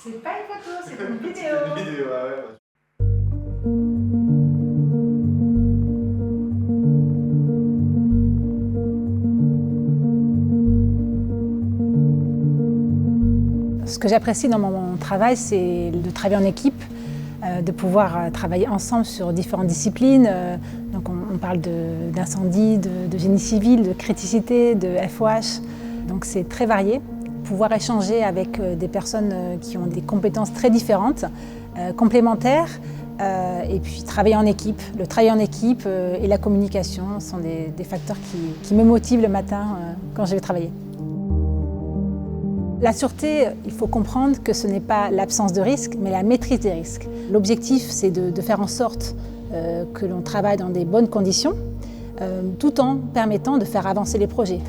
C'est pas une photo, c'est une vidéo. C'est une vidéo, ah ouais. Ce que j'apprécie dans mon travail, c'est de travailler en équipe, de pouvoir travailler ensemble sur différentes disciplines. Donc on parle d'incendie, de génie civil, de criticité, de FOH. Donc c'est très varié. Pouvoir échanger avec des personnes qui ont des compétences très différentes, complémentaires, et puis travailler en équipe. Le travail en équipe et la communication sont des facteurs qui me motivent le matin quand je vais travailler. La sûreté, il faut comprendre que ce n'est pas l'absence de risque, mais la maîtrise des risques. L'objectif, c'est de faire en sorte que l'on travaille dans des bonnes conditions, tout en permettant de faire avancer les projets.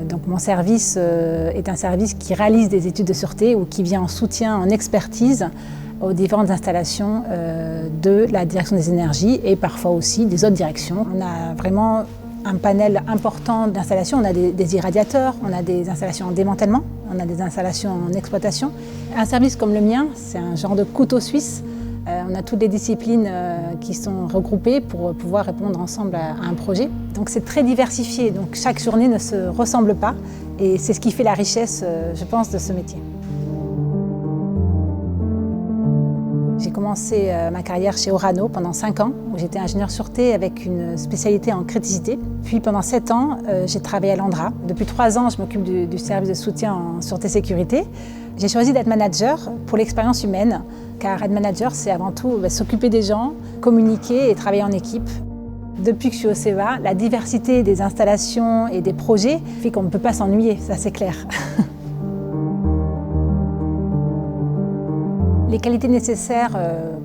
Donc mon service est un service qui réalise des études de sûreté ou qui vient en soutien, en expertise aux différentes installations de la direction des énergies et parfois aussi des autres directions. On a vraiment un panel important d'installations. On a des irradiateurs, on a des installations en démantèlement, on a des installations en exploitation. Un service comme le mien, c'est un genre de couteau suisse. On a toutes les disciplines qui sont regroupées pour pouvoir répondre ensemble à un projet. Donc c'est très diversifié, donc chaque journée ne se ressemble pas et c'est ce qui fait la richesse, je pense, de ce métier. J'ai commencé ma carrière chez Orano pendant 5 ans, où j'étais ingénieure sûreté avec une spécialité en criticité. Puis pendant 7 ans, j'ai travaillé à l'Andra. Depuis 3 ans, je m'occupe du service de soutien en sûreté-sécurité. J'ai choisi d'être manager pour l'expérience humaine, car être manager, c'est avant tout s'occuper des gens, communiquer et travailler en équipe. Depuis que je suis au CEA, la diversité des installations et des projets fait qu'on ne peut pas s'ennuyer, ça c'est clair. Les qualités nécessaires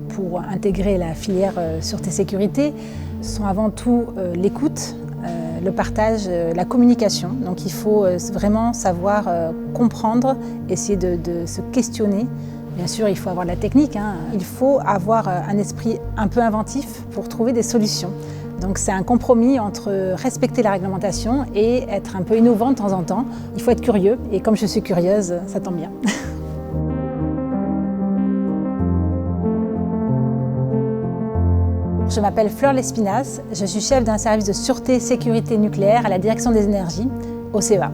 pour intégrer la filière sûreté-sécurité sont avant tout l'écoute, le partage, la communication. Donc il faut vraiment savoir comprendre, essayer de se questionner. Bien sûr, il faut avoir de la technique, hein. Il faut avoir un esprit un peu inventif pour trouver des solutions. Donc c'est un compromis entre respecter la réglementation et être un peu innovant de temps en temps. Il faut être curieux et comme je suis curieuse, ça tombe bien. Je m'appelle Fleur Lespinasse, je suis chef d'un service de sûreté et sécurité nucléaire à la direction des énergies au CEA.